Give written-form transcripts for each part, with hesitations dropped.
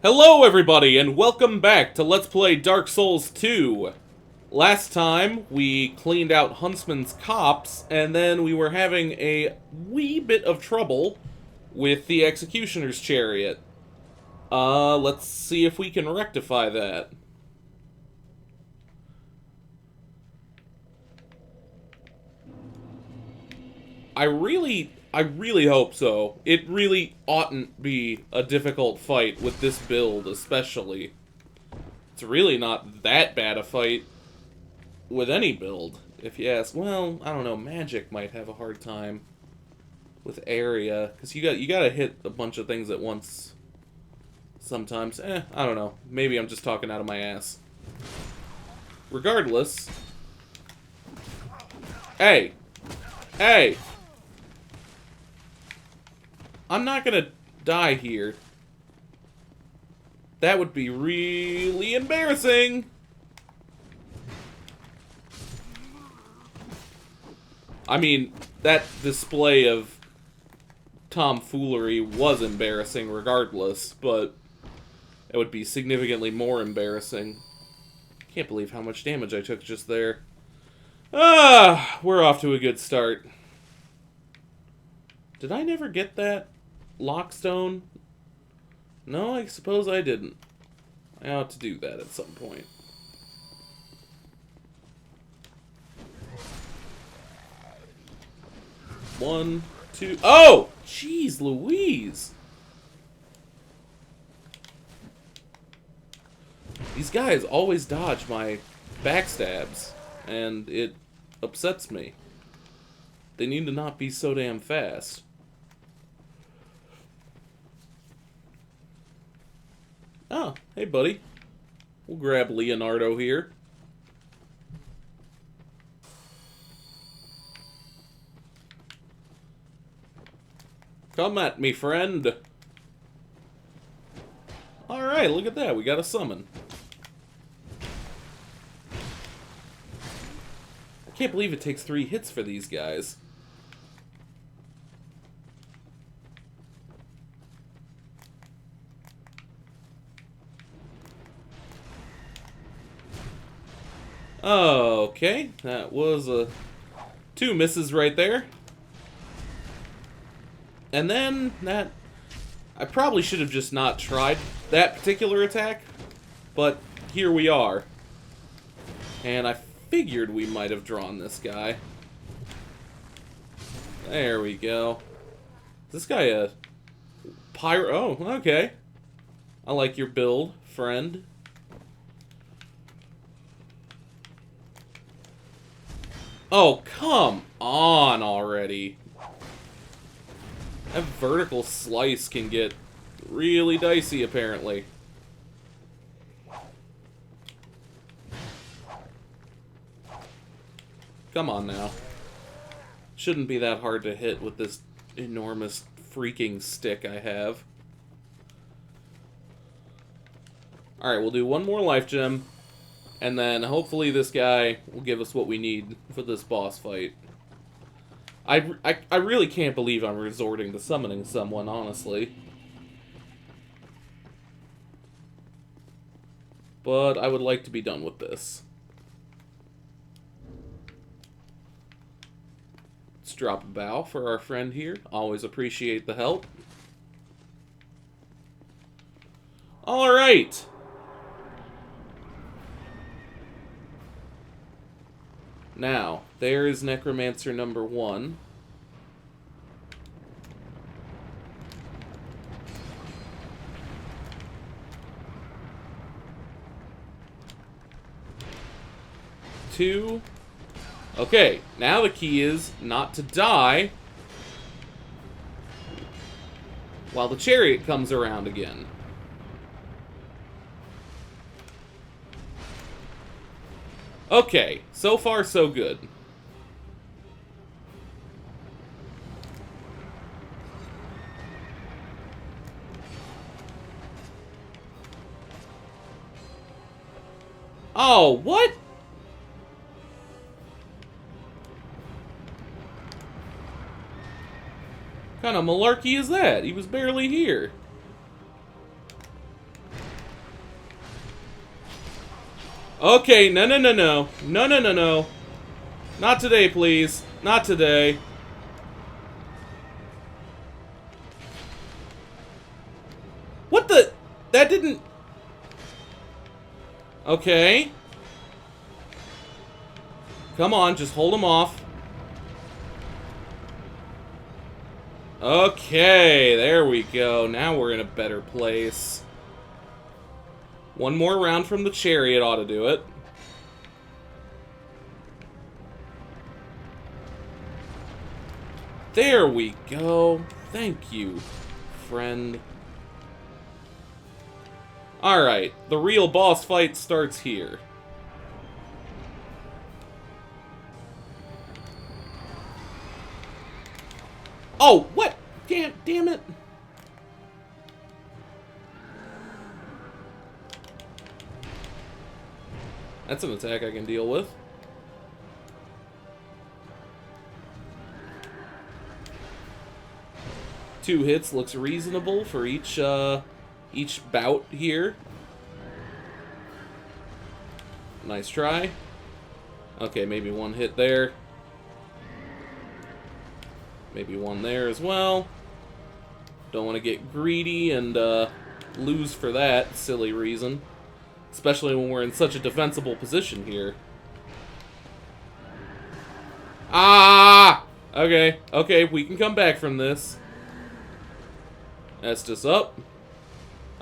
Hello everybody, and welcome back to Let's Play Dark Souls 2. Last time, we cleaned out Huntsman's Copse, and then we were having a wee bit of trouble with the Executioner's Chariot. Let's see if we can rectify that. I really hope so. It really oughtn't be a difficult fight with this build, especially. It's really not that bad a fight with any build, if you ask. Well, I don't know, Magic might have a hard time with area, because you gotta hit a bunch of things at once sometimes. I don't know. Maybe I'm just talking out of my ass. Regardless. Hey! Hey! I'm not gonna die here. That would be really embarrassing! I mean, that display of tomfoolery was embarrassing regardless, but it would be significantly more embarrassing. Can't believe how much damage I took just there. We're off to a good start. Did I never get that lockstone? No, I suppose I didn't. I ought to do that at some point. One, two... Oh! Jeez Louise! These guys always dodge my backstabs, and it upsets me. They need to not be so damn fast. Oh, hey buddy. We'll grab Leonardo here. Come at me, friend. Alright, look at that. We got a summon. I can't believe it takes 3 hits for these guys. Okay, that was 2 misses right there. And then, I probably should have just not tried that particular attack, but here we are. And I figured we might have drawn this guy. There we go. Is this guy a pyro? Oh, okay. I like your build, friend. Oh, come on already. That vertical slice can get really dicey, apparently. Come on now. Shouldn't be that hard to hit with this enormous freaking stick I have. Alright, we'll do one more life gem, and then hopefully this guy will give us what we need for this boss fight. I really can't believe I'm resorting to summoning someone, honestly. But I would like to be done with this. Let's drop a bow for our friend here. Always appreciate the help. Alright! Now, there is Necromancer number 1. Two. Okay, now the key is not to die while the chariot comes around again. Okay, so far so good. Oh, what? What kind of malarkey is that? He was barely here. Okay, no, no, no, no. No, no, no, no. Not today, please. Not today. What the? That didn't... Okay. Come on, just hold him off. Okay, there we go. Now we're in a better place. One more round from the chariot ought to do it. There we go. Thank you, friend. Alright, the real boss fight starts here. Oh, what? Damn it. That's an attack I can deal with. Two hits looks reasonable for each bout here. Nice try. Okay, maybe one hit there. Maybe one there as well. Don't want to get greedy and lose for that silly reason. Especially when we're in such a defensible position here. Ah! Okay, we can come back from this. That's just up.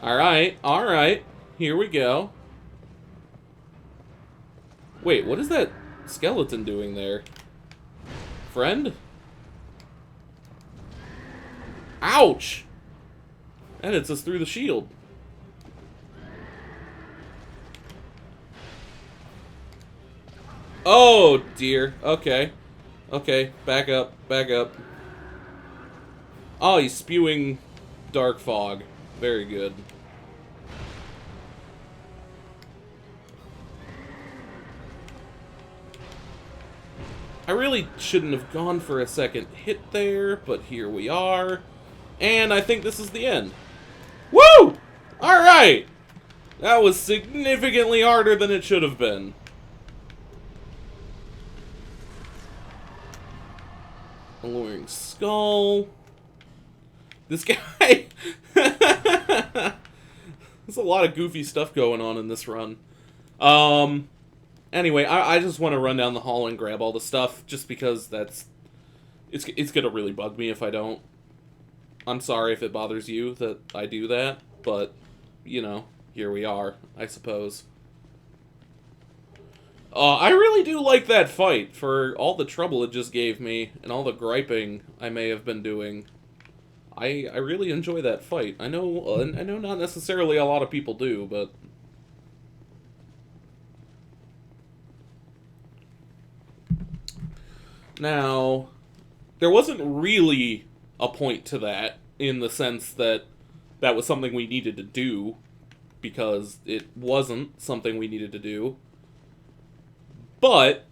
Alright. Here we go. Wait, what is that skeleton doing there? Friend? Ouch! That hits us through the shield. Oh, dear. Okay, back up. Oh, he's spewing dark fog. Very good. I really shouldn't have gone for a second hit there, but here we are. And I think this is the end. Woo! Alright! That was significantly harder than it should have been. Alluring skull. This guy... There's a lot of goofy stuff going on in this run. Anyway, I just want to run down the hall and grab all the stuff, just because it's gonna really bug me if I don't. I'm sorry if it bothers you that I do that, but, you know, here we are, I suppose. I really do like that fight, for all the trouble it just gave me, and all the griping I may have been doing. I really enjoy that fight. I know not necessarily a lot of people do, but... Now, there wasn't really a point to that, in the sense that that was something we needed to do, because it wasn't something we needed to do. But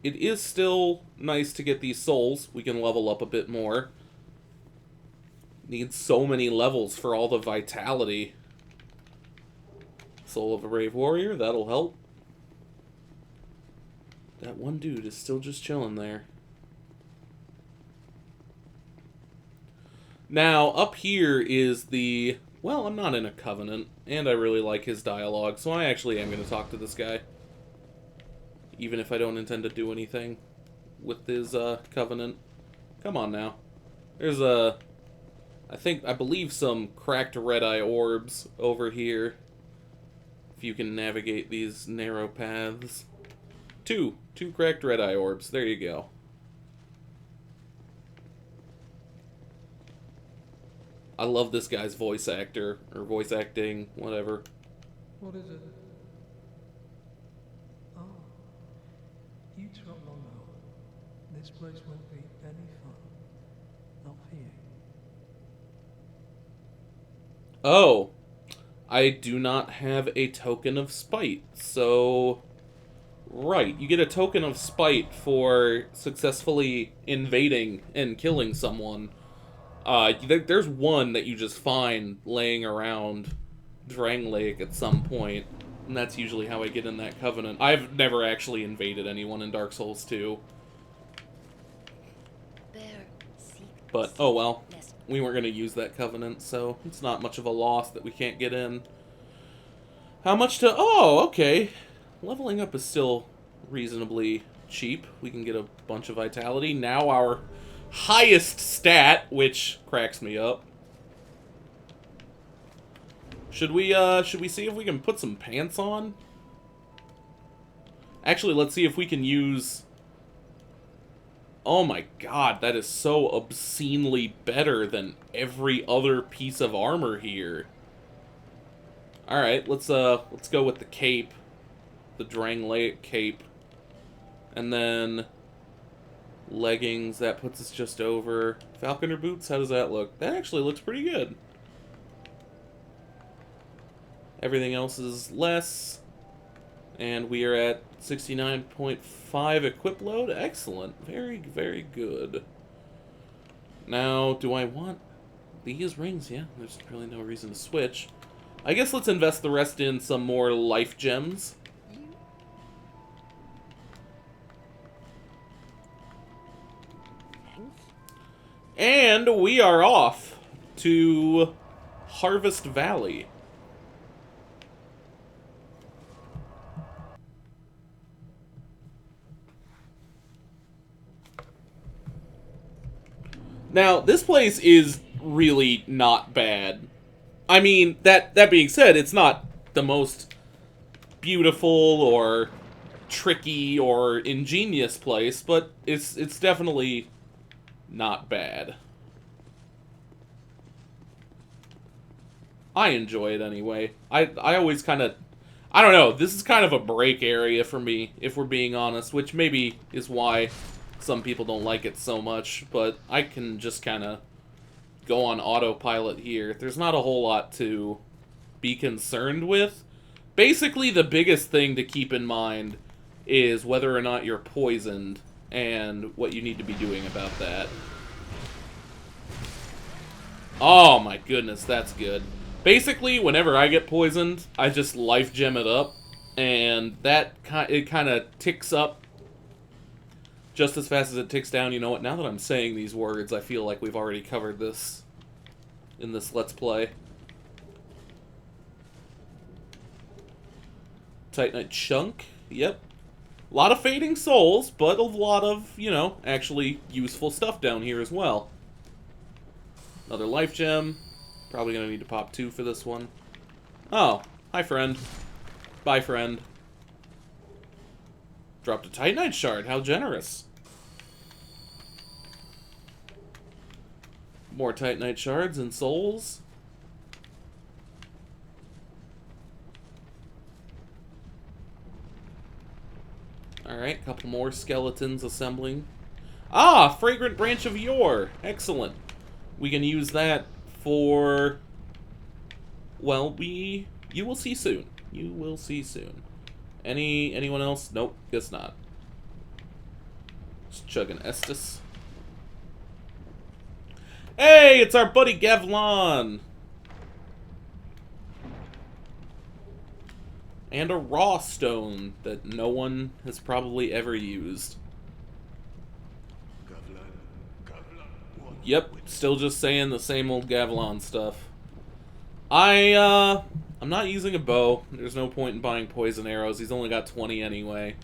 it is still nice to get these souls. We can level up a bit more. Need so many levels for all the vitality. Soul of a Brave Warrior, that'll help. That one dude is still just chilling there. Now, up here is the... Well, I'm not in a covenant, and I really like his dialogue, so I actually am going to talk to this guy. Even if I don't intend to do anything with his covenant. Come on now. There's I believe some cracked red-eye orbs over here. If you can navigate these narrow paths. Two cracked red-eye orbs. There you go. I love this guy's voice actor, or voice acting, whatever. What is it? Oh, you trot along now. This place won't be any fun. Not for you. Oh, I do not have a token of spite, so... Right, you get a token of spite for successfully invading and killing someone. There's one that you just find laying around Drang Lake at some point. And that's usually how I get in that Covenant. I've never actually invaded anyone in Dark Souls 2. But, oh well. We weren't going to use that Covenant, so it's not much of a loss that we can't get in. How much to... Oh, okay. Leveling up is still reasonably cheap. We can get a bunch of Vitality. Now our highest stat, which cracks me up. Should we see if we can put some pants on? Actually, let's see if we can use... Oh my god, that is so obscenely better than every other piece of armor here. Alright, let's go with the cape. The Drangleic cape. And then leggings, that puts us just over. Falconer boots, how does that look? That actually looks pretty good. Everything else is less. And we are at 69.5 equip load. Excellent. Very, very good. Now, do I want these rings? Yeah, there's really no reason to switch. I guess let's invest the rest in some more life gems. And we are off to Harvest Valley. Now, this place is really not bad. I mean, that being said, it's not the most beautiful or tricky or ingenious place, but it's definitely not bad. I enjoy it anyway. I always kind of... I don't know, this is kind of a break area for me, if we're being honest, which maybe is why some people don't like it so much, but I can just kind of go on autopilot here. There's not a whole lot to be concerned with. Basically, the biggest thing to keep in mind is whether or not you're poisoned and what you need to be doing about that. Oh my goodness, that's good. Basically, whenever I get poisoned, I just life gem it up, and that it kind of ticks up just as fast as it ticks down. You know what, now that I'm saying these words, I feel like we've already covered this in this Let's Play. Titanite chunk, yep. A lot of fading souls, but a lot of, you know, actually useful stuff down here as well. Another life gem. Probably gonna need to pop 2 for this one. Oh, hi friend. Bye friend. Dropped a Titanite shard, how generous. More Titanite shards and souls. Alright, couple more skeletons assembling. Ah, Fragrant Branch of Yore. Excellent. We can use that for... Well, you will see soon. You will see soon. Anyone else? Nope, guess not. Just chugging Estus. Hey, it's our buddy Gavlan! And a raw stone that no one has probably ever used. Yep, still just saying the same old Gavlan stuff. I'm not using a bow. There's no point in buying poison arrows. He's only got 20 anyway.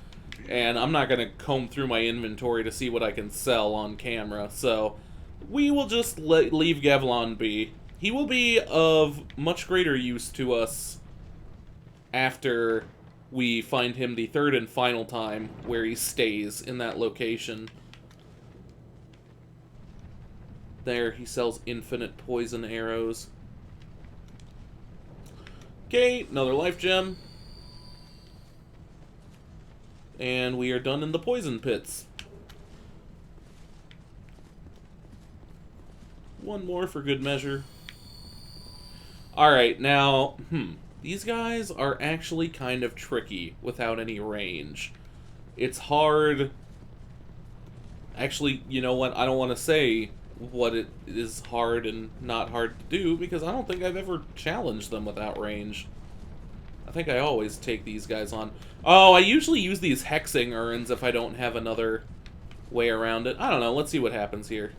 And I'm not going to comb through my inventory to see what I can sell on camera. So we will just leave Gavlan be. He will be of much greater use to us after we find him the third and final time where he stays in that location. There, he sells infinite poison arrows. Okay, another life gem. And we are done in the poison pits. One more for good measure. Alright, now, these guys are actually kind of tricky without any range. It's hard... Actually, you know what? I don't want to say what it is hard and not hard to do, because I don't think I've ever challenged them without range. I think I always take these guys on. Oh, I usually use these hexing urns if I don't have another way around it. I don't know. Let's see what happens here.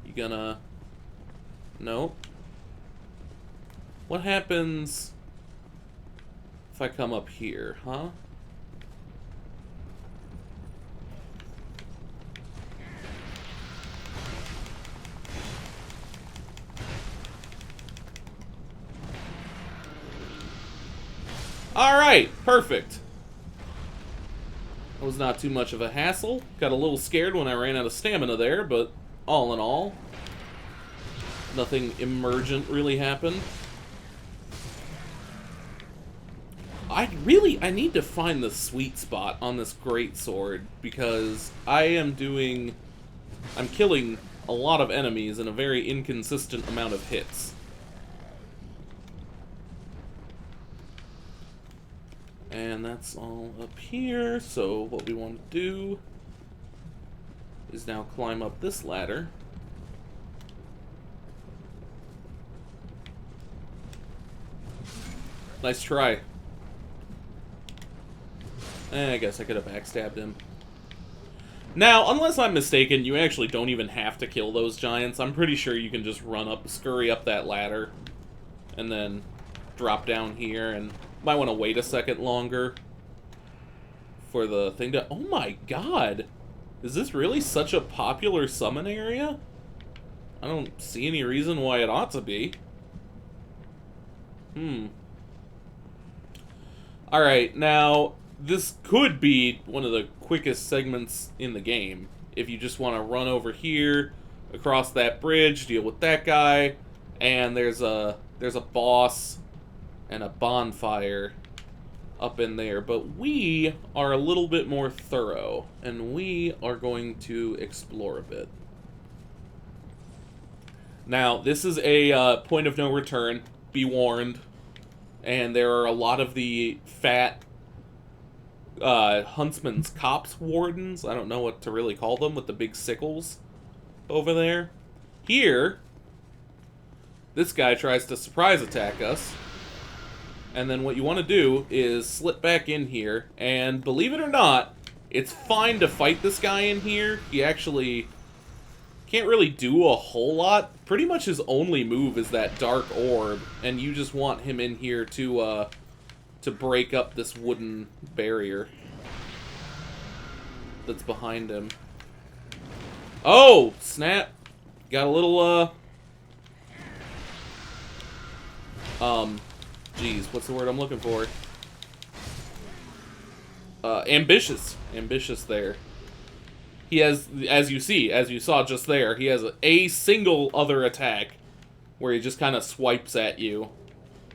You gonna... Nope. What happens if I come up here, huh? Alright, perfect. That was not too much of a hassle. Got a little scared when I ran out of stamina there, but all in all, nothing emergent really happened. I need to find the sweet spot on this greatsword, because I'm killing a lot of enemies in a very inconsistent amount of hits. And that's all up here, so what we want to do is now climb up this ladder. Nice try. I guess I could have backstabbed him. Now, unless I'm mistaken, you actually don't even have to kill those giants. I'm pretty sure you can just scurry up that ladder, and then drop down here, and might want to wait a second longer for the thing to... Oh my god! Is this really such a popular summon area? I don't see any reason why it ought to be. Alright, now, this could be one of the quickest segments in the game. If you just want to run over here, across that bridge, deal with that guy, and there's a boss and a bonfire up in there. But we are a little bit more thorough, and we are going to explore a bit. Now, this is a point of no return, be warned, and there are a lot of the fat Huntsman's Cops Wardens, I don't know what to really call them, with the big sickles over there. Here, this guy tries to surprise attack us, and then what you want to do is slip back in here, and believe it or not, it's fine to fight this guy in here. He actually can't really do a whole lot. Pretty much his only move is that dark orb, and you just want him in here to break up this wooden barrier that's behind him. Oh, snap. Got a little, geez, what's the word I'm looking for? Ambitious. Ambitious there. He has, as you saw just there, he has a single other attack where he just kind of swipes at you,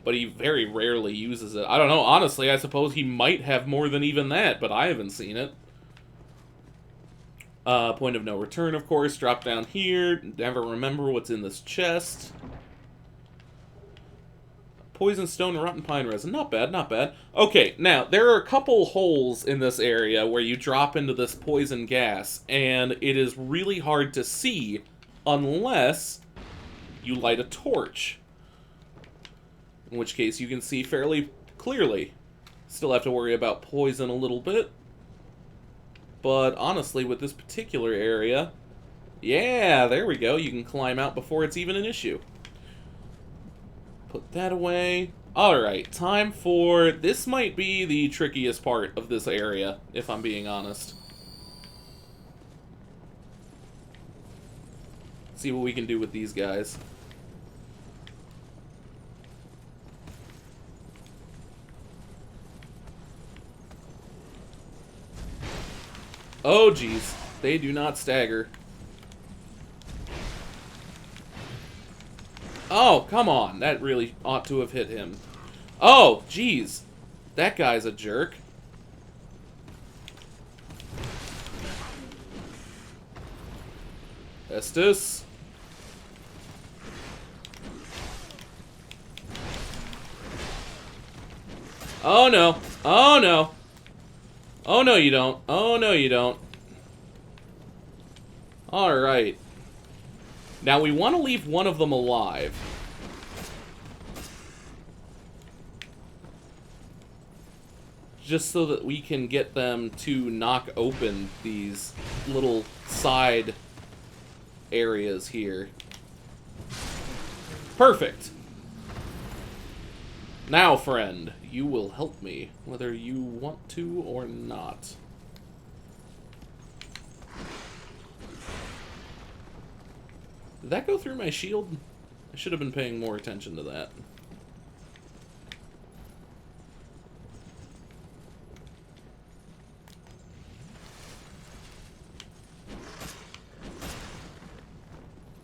but he very rarely uses it. I don't know, honestly, I suppose he might have more than even that, but I haven't seen it. Point of no return, of course. Drop down here. Never remember what's in this chest. Poison stone and rotten pine resin. Not bad, not bad. Okay, now, there are a couple holes in this area where you drop into this poison gas, and it is really hard to see unless you light a torch. In which case, you can see fairly clearly. Still have to worry about poison a little bit. But honestly, with this particular area, yeah, there we go. You can climb out before it's even an issue. Put that away. Alright, time for... This might be the trickiest part of this area, if I'm being honest. See what we can do with these guys. Oh, geez. They do not stagger. Oh, come on. That really ought to have hit him. Oh, geez. That guy's a jerk. Estus. Oh, no. Oh, no. Oh, no, you don't. Oh, no, you don't. Alright. Now, we want to leave one of them alive. just so that we can get them to knock open these little side areas here. Perfect. Now, friend, you will help me, whether you want to or not. Did that go through my shield? I should have been paying more attention to that.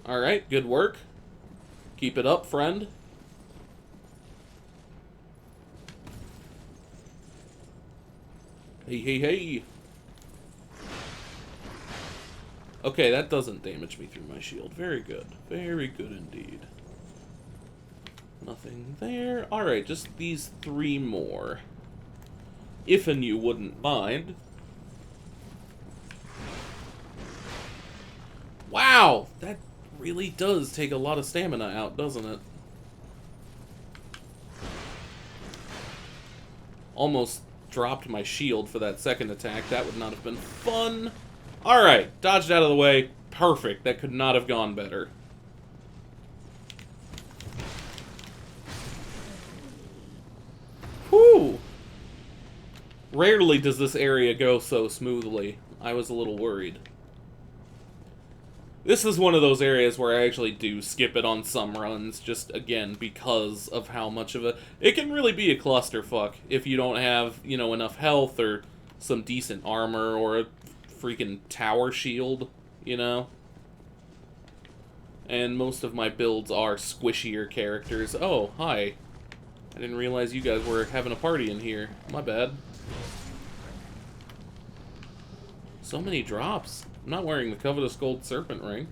Alright, good work. Keep it up, friend. Hey, hey, hey. Okay, that doesn't damage me through my shield. Very good. Very good indeed. Nothing there. Alright, just these 3 more. If and you wouldn't mind. Wow! That really does take a lot of stamina out, doesn't it? Almost dropped my shield for that second attack. That would not have been fun. Alright, dodged out of the way. Perfect. That could not have gone better. Whew! Rarely does this area go so smoothly. I was a little worried. This is one of those areas where I actually do skip it on some runs, just, again, because of how much of a... It can really be a clusterfuck if you don't have, you know, enough health or some decent armor or a freaking tower shield, you know? And most of my builds are squishier characters. Oh, hi. I didn't realize you guys were having a party in here. My bad. So many drops. I'm not wearing the Covetous Gold Serpent Ring.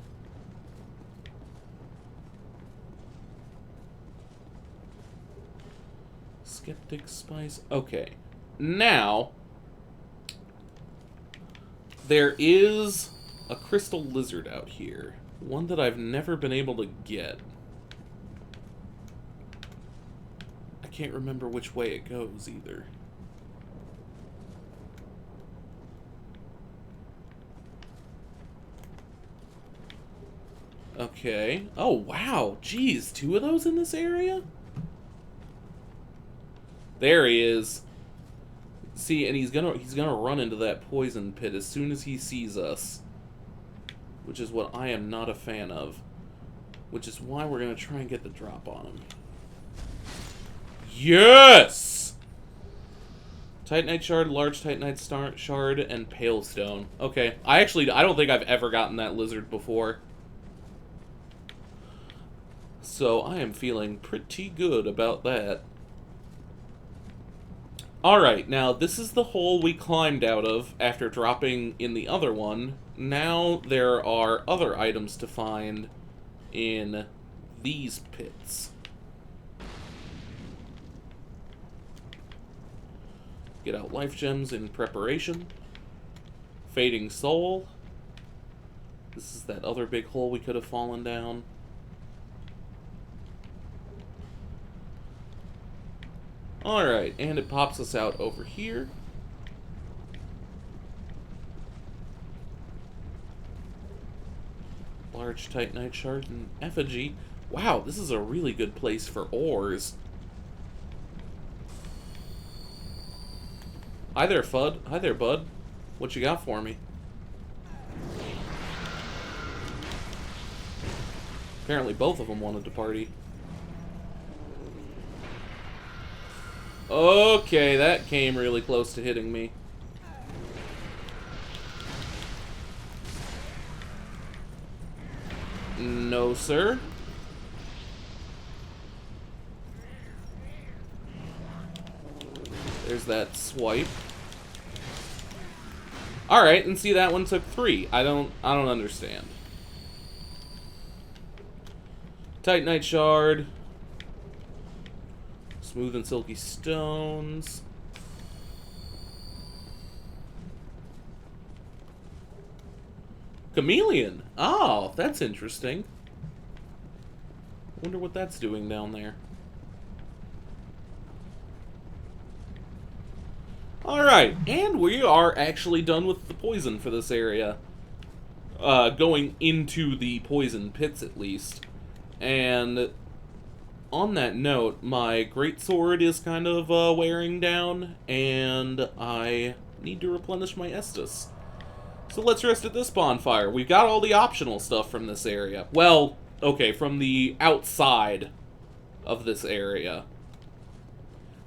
Skeptic Spice. Okay. Now, there is a crystal lizard out here. One that I've never been able to get. I can't remember which way it goes either. Okay. Oh, wow. Jeez, 2 of those in this area? There he is. See, and he's gonna run into that poison pit as soon as he sees us. Which is what I am not a fan of. Which is why we're gonna try and get the drop on him. Yes! Titanite Shard, Large Titanite Shard, and Pale Stone. Okay. I don't think I've ever gotten that lizard before. So I am feeling pretty good about that. Alright, now this is the hole we climbed out of after dropping in the other one. Now there are other items to find in these pits. Get out life gems in preparation. Fading Soul. This is that other big hole we could have fallen down. Alright, and it pops us out over here. Large Titanite Shard and Effigy. Wow, this is a really good place for ores. Hi there, Fudd. Hi there, bud. What you got for me? Apparently both of them wanted to party. Okay, that came really close to hitting me. No, sir. There's that swipe. Alright, and see, that one took 3. I don't understand. Titanite Shard. Smooth and silky stones. Chameleon. Oh, that's interesting. Wonder what that's doing down there. Alright, and we are actually done with the poison for this area. Going into the poison pits, at least. And on that note, my greatsword is kind of wearing down, and I need to replenish my Estus. So let's rest at this bonfire. We've got all the optional stuff from this area. Well, okay, from the outside of this area.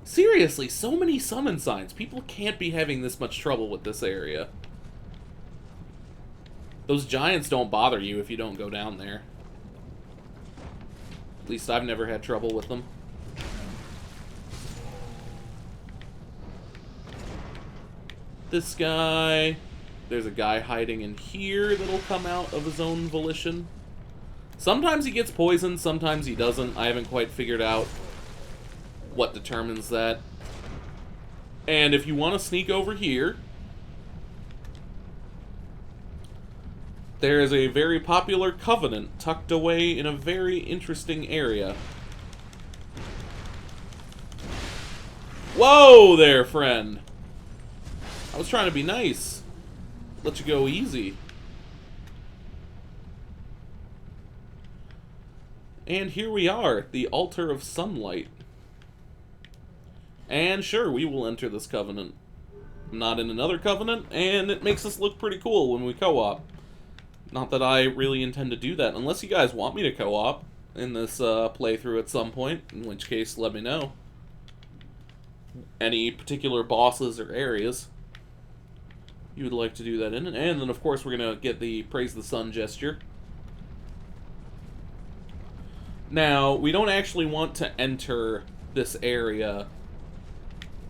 Seriously, so many summon signs. People can't be having this much trouble with this area. Those giants don't bother you if you don't go down there. At least I've never had trouble with them. This guy. There's a guy hiding in here that'll come out of his own volition. Sometimes he gets poisoned, sometimes he doesn't. I haven't quite figured out what determines that. And if you want to sneak over here, there is a very popular covenant tucked away in a very interesting area. Whoa there, friend! I was trying to be nice. Let you go easy. And here we are, the Altar of Sunlight. And sure, we will enter this covenant. I'm not in another covenant, and it makes us look pretty cool when we co-op. Not that I really intend to do that, unless you guys want me to co-op in this playthrough at some point, in which case, let me know. Any particular bosses or areas you would like to do that in. And then, of course, we're going to get the Praise the Sun gesture. Now, we don't actually want to enter this area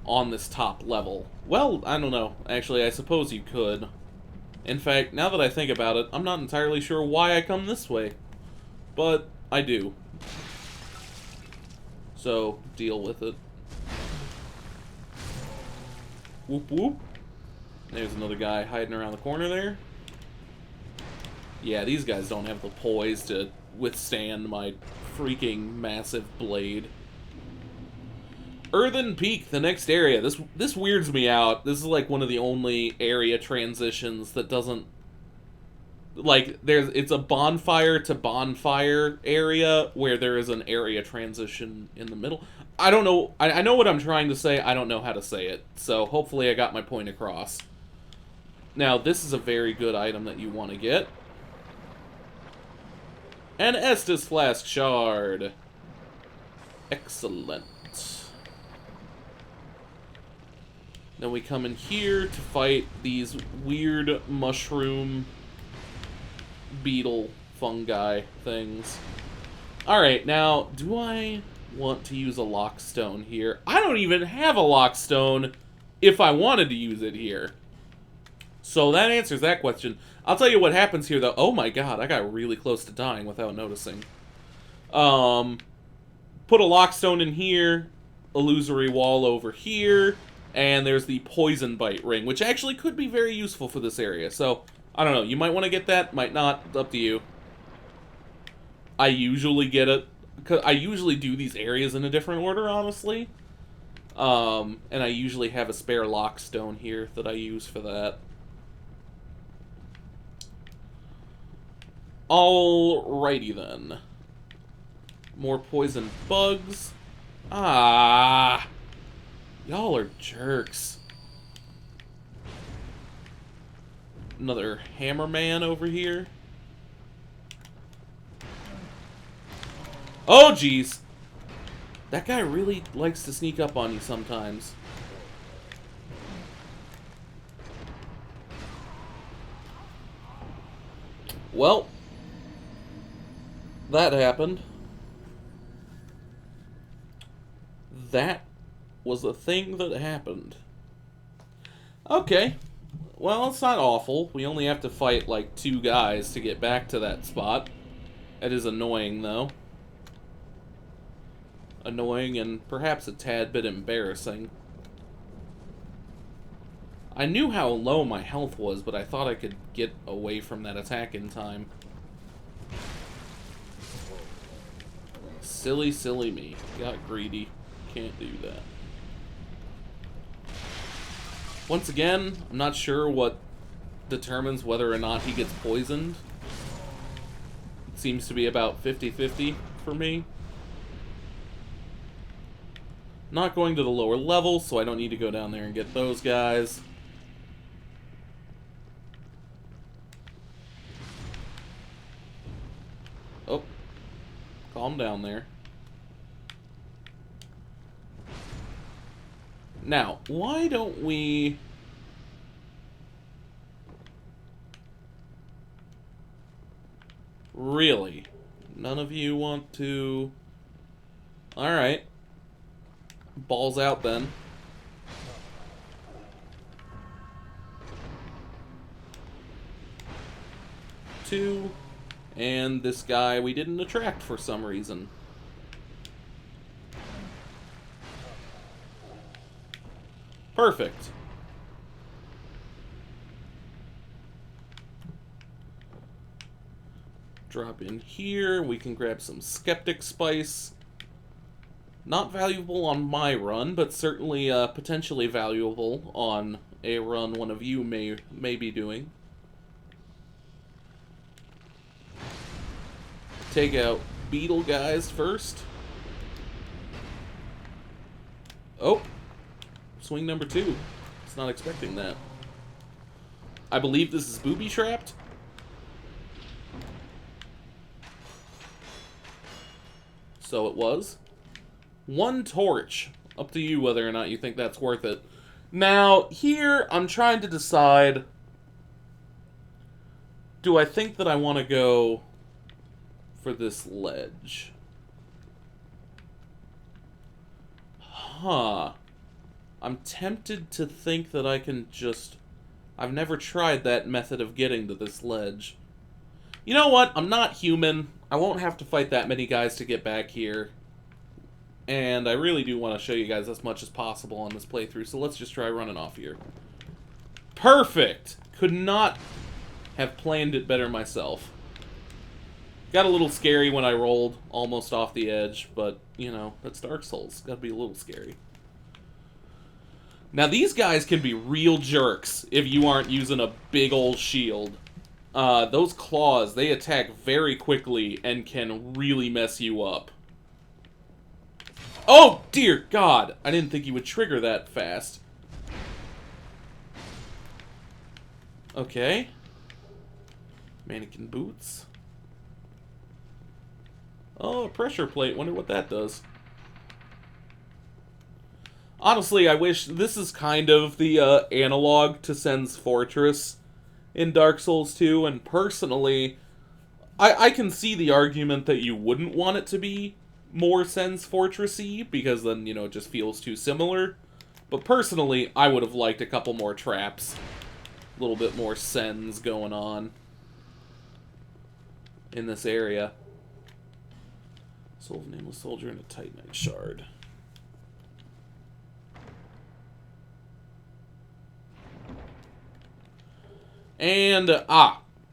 on this top level. Well, I don't know. Actually, I suppose you could. In fact, now that I think about it, I'm not entirely sure why I come this way. But I do. So, deal with it. Whoop whoop. There's another guy hiding around the corner there. Yeah, these guys don't have the poise to withstand my freaking massive blade. Earthen Peak, the next area. This weirds me out. This is like one of the only area transitions that doesn't... Like, it's a bonfire to bonfire area where there is an area transition in the middle. I don't know. I know what I'm trying to say. I don't know how to say it. So hopefully I got my point across. Now, this is a very good item that you want to get. An Estus Flask Shard. Excellent. Then we come in here to fight these weird mushroom beetle fungi things. Alright, now, do I want to use a lockstone here? I don't even have a lockstone if I wanted to use it here. So that answers that question. I'll tell you what happens here, though. Oh my god, I got really close to dying without noticing. Put a lockstone in here, illusory wall over here, and there's the poison bite ring, which actually could be very useful for this area. So, I don't know. You might want to get that, might not. It's up to you. I usually get it. I usually do these areas in a different order, honestly. And I usually have a spare lockstone here that I use for that. Alrighty then. More poison bugs. Ah! Y'all are jerks. Another hammerman over here. Oh, jeez. That guy really likes to sneak up on you sometimes. Well, that happened. That was the thing that happened. Okay. Well, it's not awful. We only have to fight, like, 2 guys to get back to that spot. It is annoying, though. Annoying and perhaps a tad bit embarrassing. I knew how low my health was, but I thought I could get away from that attack in time. Silly, silly me. Got greedy. Can't do that. Once again, I'm not sure what determines whether or not he gets poisoned. It seems to be about 50-50 for me. Not going to the lower level, so I don't need to go down there and get those guys. Oh. Calm down there. Now, why don't we... Really? None of you want to... Alright. Balls out then. Two. And this guy we didn't attract for some reason. Perfect. Drop in here. We can grab some Skeptic Spice. Not valuable on my run, but certainly potentially valuable on a run one of you may be doing. Take out beetle guys first. Oh. Swing number 2. It's not expecting that. I believe this is booby-trapped. So it was. 1 torch. Up to you whether or not you think that's worth it. Now, here, I'm trying to decide... Do I think that I want to go for this ledge? Huh. I'm tempted to think that I can just... I've never tried that method of getting to this ledge. You know what? I'm not human. I won't have to fight that many guys to get back here. And I really do want to show you guys as much as possible on this playthrough, so let's just try running off here. Perfect! Could not have planned it better myself. Got a little scary when I rolled almost off the edge, but, you know, that's Dark Souls. Gotta be a little scary. Now, these guys can be real jerks if you aren't using a big old shield. Those claws, they attack very quickly and can really mess you up. Oh, dear God! I didn't think he would trigger that fast. Okay. Mannequin boots. Oh, a pressure plate. Wonder what that does. Honestly, I wish this is kind of the analog to Sen's Fortress in Dark Souls 2, and personally, I can see the argument that you wouldn't want it to be more Sen's Fortress-y, because then, you know, it just feels too similar. But personally, I would have liked a couple more traps. A little bit more Sens going on in this area. Soul of a Nameless Soldier and a Titanite Shard. And,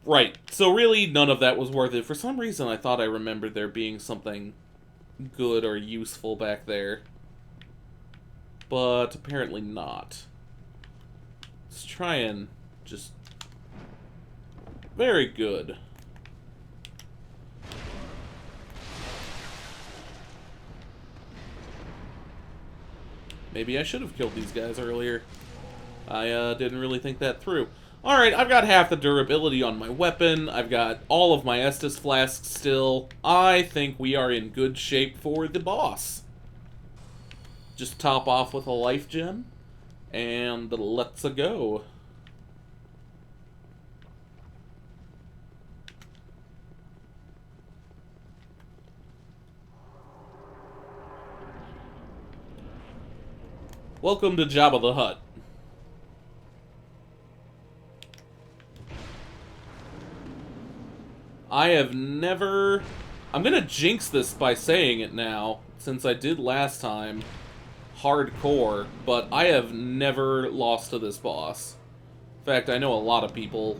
right. So really, none of that was worth it. For some reason, I thought I remembered there being something good or useful back there. But apparently not. Let's try and just... Very good. Maybe I should have killed these guys earlier. I didn't really think that through. Alright, I've got half the durability on my weapon. I've got all of my Estus flasks still. I think we are in good shape for the boss. Just top off with a life gem. And let's-a go. Welcome to Jabba the Hutt. I have never... I'm gonna jinx this by saying it now, since I did last time, hardcore, but I have never lost to this boss. In fact, I know a lot of people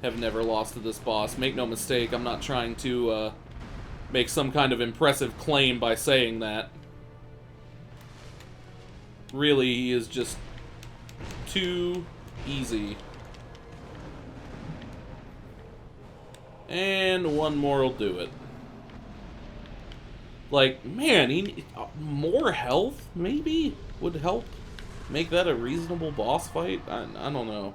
have never lost to this boss. Make no mistake, I'm not trying to make some kind of impressive claim by saying that. Really, he is just too easy. And one more will do it. Like, man, more health, maybe, would help make that a reasonable boss fight? I don't know.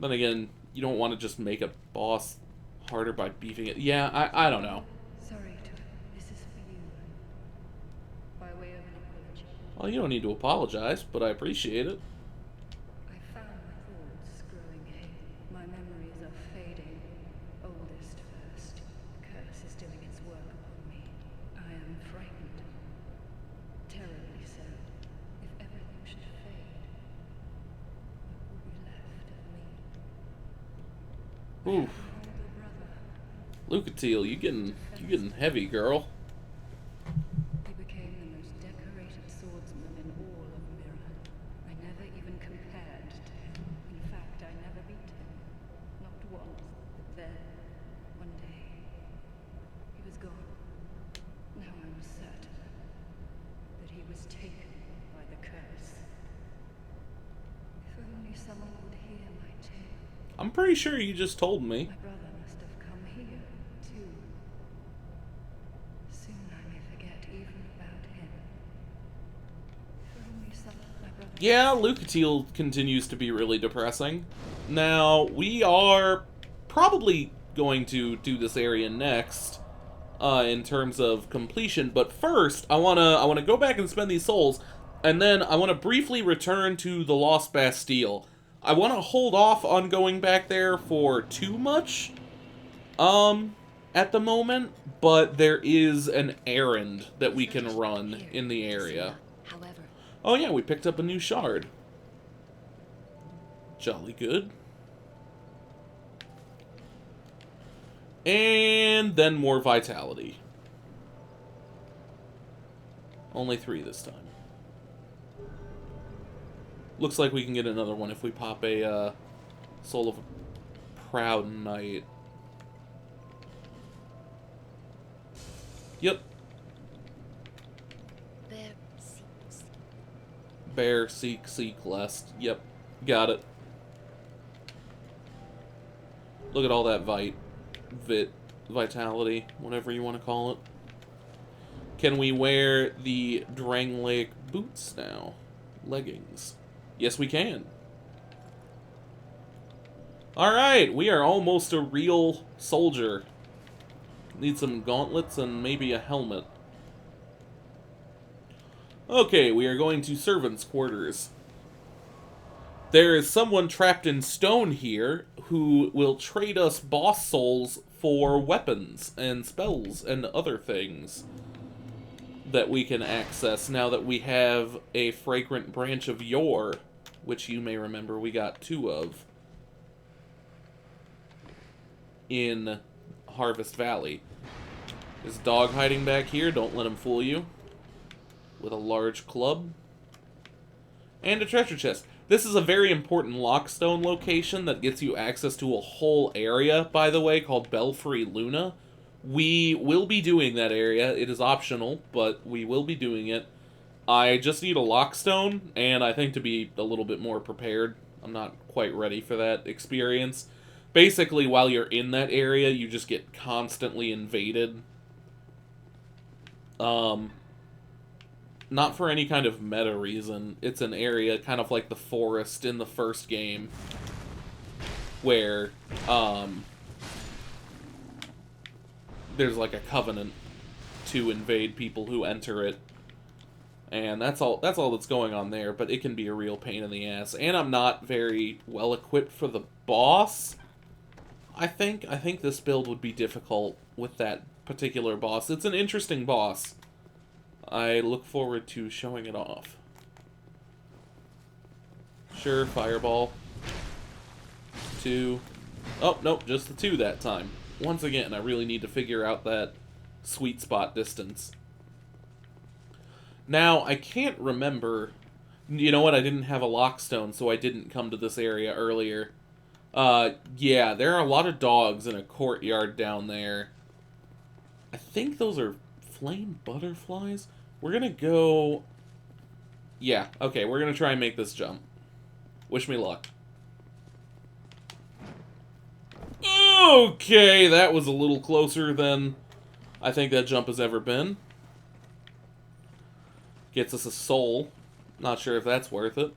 Then again, you don't want to just make a boss harder by beefing it. Yeah, I don't know. Sorry, this is for you. By way of an apology. Well, you don't need to apologize, but I appreciate it. I found my thoughts growing hazy. My memories are fading. Oldest first. The curse is doing its work upon me. I am frightened. Terribly so. If everything should fade, what will be left of me? Oof. Older brother. Lucatiel, you getting heavy, girl. He became the most decorated swordsman in all of Mirror. I never even compared to him. In fact, I never beat him. Not once, but then, one day, he was gone. Now I'm certain that he was taken by the curse. If only someone would hear my tale. I'm pretty sure you just told me. My brother must have come here, too. Soon I may forget even about him. If only my brother... Yeah, Lucatiel continues to be really depressing. Now, we are probably going to do this area next, in terms of completion, but first, I wanna go back and spend these souls, and then I wanna briefly return to the Lost Bastille. I want to hold off on going back there for too much, at the moment, but there is an errand that we can run in the area. However, Oh yeah, we picked up a new shard. Jolly good. And then more vitality. Only 3 this time. Looks like we can get another one if we pop a Soul of a Proud Knight. Yep. Bear, seek, lest. Yep. Got it. Look at all that vitality, whatever you want to call it. Can we wear the Drangleic boots now? Leggings. Yes, we can. Alright, we are almost a real soldier. Need some gauntlets and maybe a helmet. Okay, we are going to servants' quarters. There is someone trapped in stone here who will trade us boss souls for weapons and spells and other things that we can access now that we have a fragrant branch of yore, which you may remember we got 2 of in Harvest Valley. Is dog hiding back here? Don't let him fool you. With a large club. And a treasure chest. This is a very important lockstone location that gets you access to a whole area, by the way, called Belfry Luna. We will be doing that area. It is optional, but we will be doing it. I just need a lockstone, and I think to be a little bit more prepared. I'm not quite ready for that experience. Basically, while you're in that area, you just get constantly invaded. Not for any kind of meta reason. It's an area kind of like the forest in the first game, where, there's like a covenant to invade people who enter it. And that's all that's going on there, but it can be a real pain in the ass. And I'm not very well equipped for the boss. I think this build would be difficult with that particular boss. It's an interesting boss. I look forward to showing it off. Sure, fireball. 2. Oh, nope, just the 2 that time. Once again, I really need to figure out that sweet spot distance. Now, I can't remember... You know what? I didn't have a lockstone, so I didn't come to this area earlier. Yeah, there are a lot of dogs in a courtyard down there. I think those are flame butterflies? We're gonna go... Yeah, okay, we're gonna try and make this jump. Wish me luck. Okay, that was a little closer than I think that jump has ever been. Gets us a soul. Not sure if that's worth it.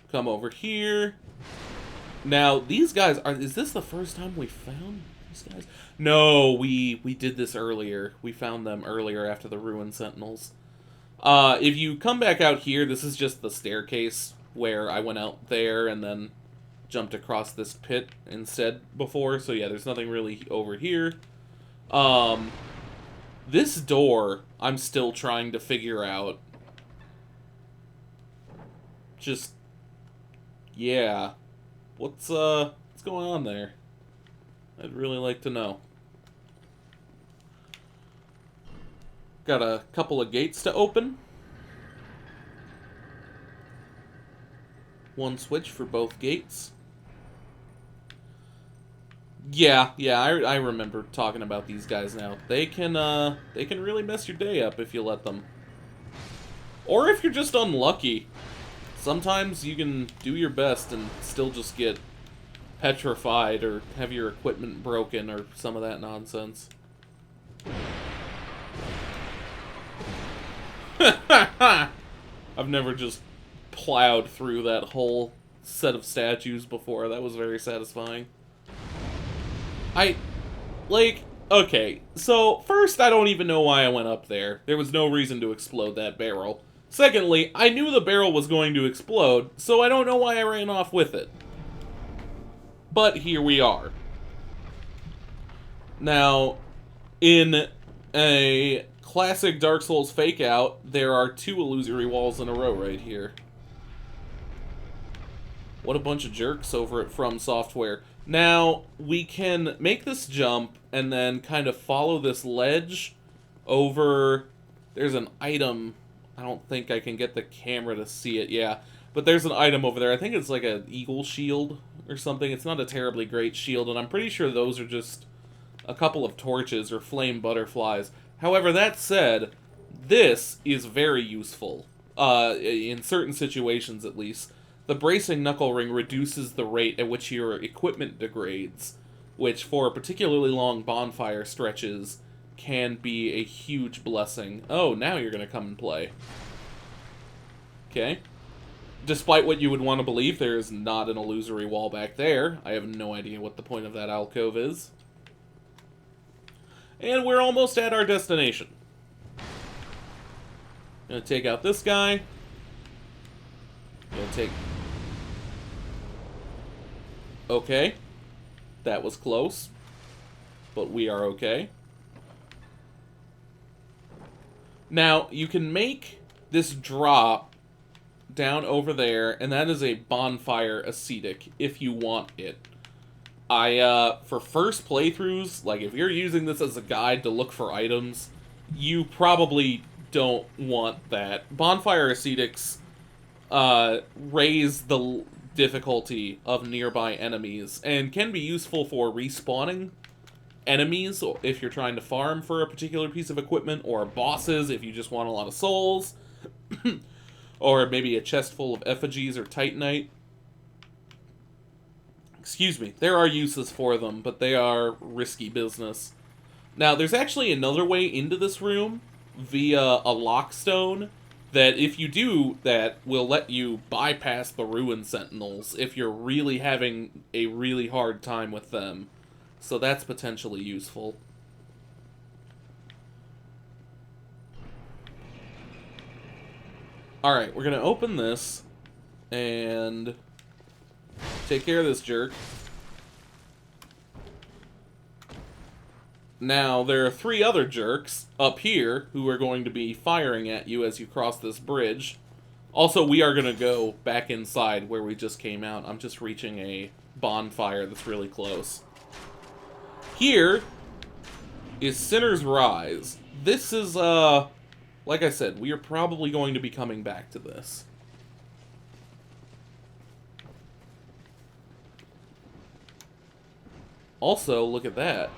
Come over here. Now, these guys are... Is this the first time we found these guys? No, we did this earlier. We found them earlier after the Ruined Sentinels. If you come back out here, this is just the staircase where I went out there and then jumped across this pit instead before. So yeah, there's nothing really over here. This door, I'm still trying to figure out. Just... Yeah. What's going on there? I'd really like to know. Got a couple of gates to open. One switch for both gates. Yeah, I remember talking about these guys now. They can really mess your day up if you let them. Or if you're just unlucky. Sometimes you can do your best and still just get petrified or have your equipment broken or some of that nonsense. I've never just plowed through that whole set of statues before. That was very satisfying. Okay, so first, I don't even know why I went up there. There was no reason to explode that barrel. Secondly, I knew the barrel was going to explode, so I don't know why I ran off with it. But here we are. Now, in a classic Dark Souls fake-out, there are 2 illusory walls in a row right here. What a bunch of jerks over at From Software. Now, we can make this jump and then kind of follow this ledge over... There's an item... I don't think I can get the camera to see it, yeah. But there's an item over there. I think it's like an eagle shield or something. It's not a terribly great shield, and I'm pretty sure those are just a couple of torches or flame butterflies. However, that said, this is very useful. In certain situations, at least. The bracing knuckle ring reduces the rate at which your equipment degrades, which for particularly long bonfire stretches can be a huge blessing. Oh, now you're going to come and play. Okay. Despite what you would want to believe, there is not an illusory wall back there. I have no idea what the point of that alcove is. And we're almost at our destination. Gonna take out this guy. Gonna take... Okay. That was close. But we are okay. Now, you can make this drop down over there, and that is a bonfire ascetic, if you want it. For first playthroughs, like, if you're using this as a guide to look for items, you probably don't want that. Bonfire ascetics, raise the difficulty of nearby enemies, and can be useful for respawning enemies if you're trying to farm for a particular piece of equipment, or bosses if you just want a lot of souls, or maybe a chest full of effigies or titanite. Excuse me, there are uses for them, but they are risky business. Now, there's actually another way into this room via a lockstone that, if you do that, will let you bypass the Ruined Sentinels if you're really having a really hard time with them. So that's potentially useful. Alright, we're going to open this and take care of this jerk. Now, there are 3 other jerks up here who are going to be firing at you as you cross this bridge. Also, we are going to go back inside where we just came out. I'm just reaching a bonfire that's really close. Here is Sinner's Rise. This is, like I said, we are probably going to be coming back to this. Also, look at that.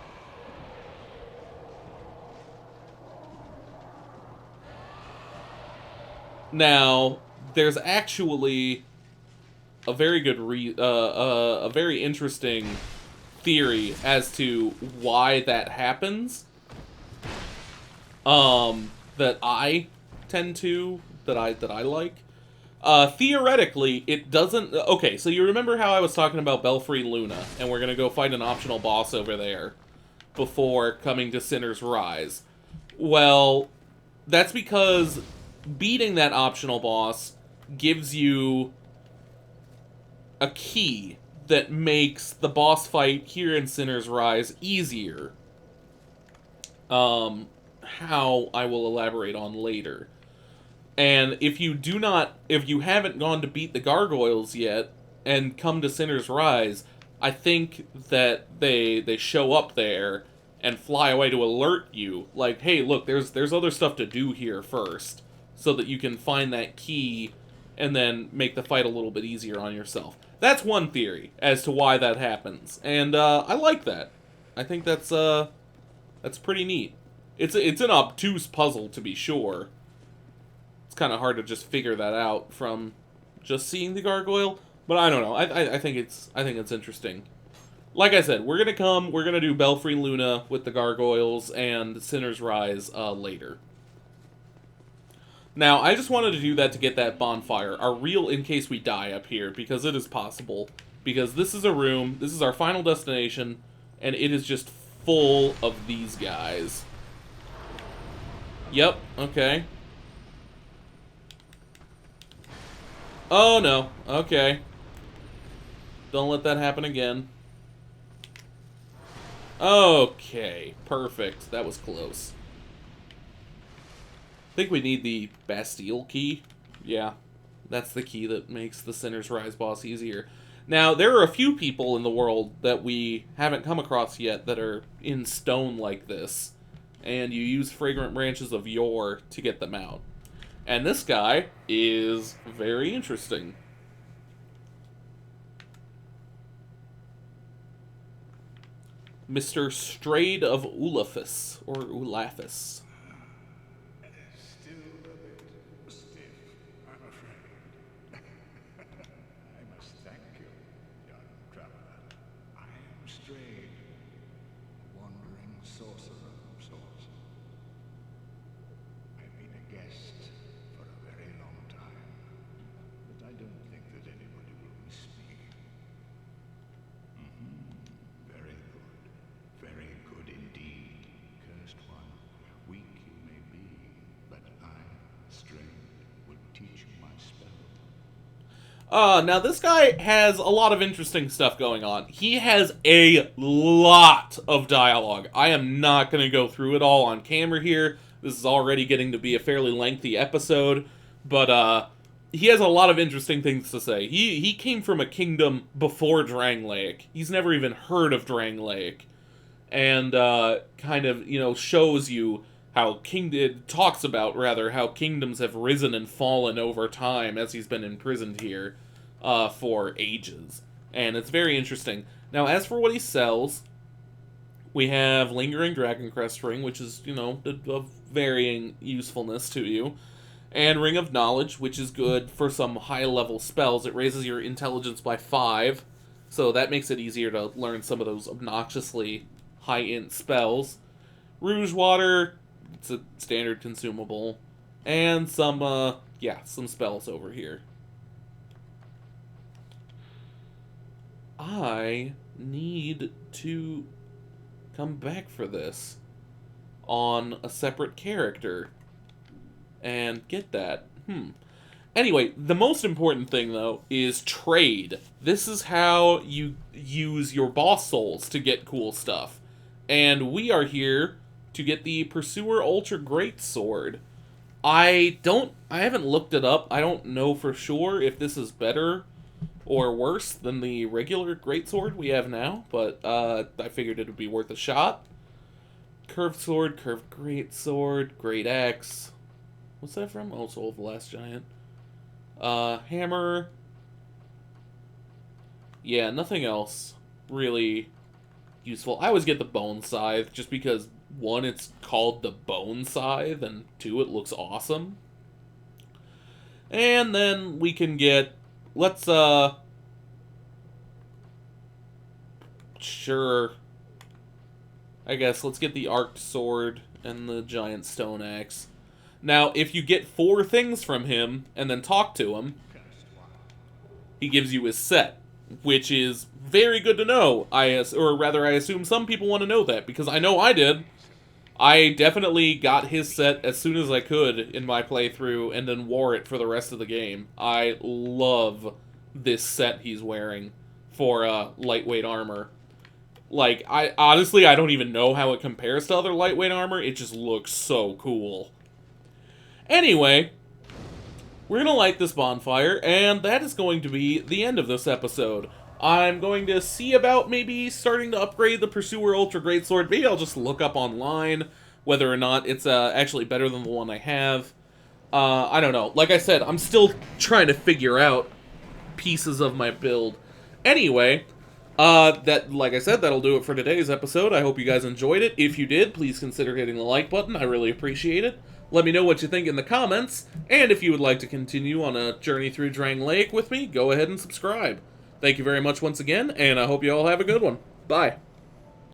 Now, there's actually a very good, a very interesting theory as to why that happens. That I tend to, that I like. Theoretically, it doesn't... Okay, so you remember how I was talking about Belfry Luna, and we're gonna go fight an optional boss over there before coming to Sinner's Rise. Well, that's because beating that optional boss gives you a key that makes the boss fight here in Sinner's Rise easier. How I will elaborate on later. And if you haven't gone to beat the gargoyles yet and come to Sinner's Rise, I think that they show up there and fly away to alert you, like, hey, look, there's other stuff to do here first, so that you can find that key and then make the fight a little bit easier on yourself. That's one theory as to why that happens, and I like that. I think that's pretty neat. It's an obtuse puzzle, to be sure. It's kind of hard to just figure that out from just seeing the gargoyle, but I don't know. I think it's interesting. Like I said, we're gonna do Belfry Luna with the gargoyles and Sinner's Rise later. Now, I just wanted to do that to get that bonfire, our real in case we die up here, because it is possible. Because this is a room, this is our final destination, and it is just full of these guys. Yep, okay. Oh no, okay. Don't let that happen again. Okay, perfect. That was close. I think we need the Bastille key. Yeah, that's the key that makes the Sinner's Rise boss easier. Now, there are a few people in the world that we haven't come across yet that are in stone like this, and you use Fragrant Branches of Yore to get them out. And this guy is very interesting. Mr. Strayed of Ulafis, or Ulafis. Still a bit stiff, I'm afraid. I must thank you, young traveler. I am Strayed, a wandering sorcerer of sorts. I've been a guest for a very long time, but I don't think that anybody will miss me. Very good. Very good indeed, cursed one. Weak you may be, but I, Strayed, will teach you my spell. Now this guy has a lot of interesting stuff going on. He has a lot of dialogue. I am not going to go through it all on camera here. This is already getting to be a fairly lengthy episode, but he has a lot of interesting things to say. He came from a kingdom before Drangleic. He's never even heard of Drangleic. And kind of, shows you how talks about how kingdoms have risen and fallen over time as he's been imprisoned here for ages. And it's very interesting. Now, as for what he sells, we have Lingering Dragoncrest Ring, which is, of varying usefulness to you. And Ring of Knowledge, which is good for some high-level spells. It raises your intelligence by 5, so that makes it easier to learn some of those obnoxiously high-int spells. Rouge Water, it's a standard consumable. And some spells over here. I need to come back for this on a separate character and get that. Anyway, the most important thing, though, is trade. This is how you use your boss souls to get cool stuff. And we are here to get the Pursuer Ultra Greatsword. I haven't looked it up. I don't know for sure if this is better or worse than the regular Greatsword we have now, but I figured it would be worth a shot. Curved Sword, Curved Greatsword, Great Axe. What's that from? Oh, Soul of the Last Giant. Hammer. Yeah, nothing else really useful. I always get the Bone Scythe, just because, 1, it's called the Bone Scythe, and 2, it looks awesome. And then we can get... Let's, Sure. I guess let's get the Arced Sword and the Giant Stone Axe. Now, if you get 4 things from him and then talk to him, he gives you his set, which is very good to know. I assume some people want to know that, because I know I did. I definitely got his set as soon as I could in my playthrough and then wore it for the rest of the game. I love this set he's wearing for lightweight armor. Like, I don't even know how it compares to other lightweight armor. It just looks so cool. Anyway, we're going to light this bonfire, and that is going to be the end of this episode. I'm going to see about maybe starting to upgrade the Pursuer Ultra Greatsword. Maybe I'll just look up online whether or not it's actually better than the one I have. I don't know. Like I said, I'm still trying to figure out pieces of my build. Anyway, like I said, that'll do it for today's episode. I hope you guys enjoyed it. If you did, please consider hitting the like button. I really appreciate it. Let me know what you think in the comments, and if you would like to continue on a journey through Drang Lake with me, go ahead and subscribe. Thank you very much once again, and I hope you all have a good one. Bye.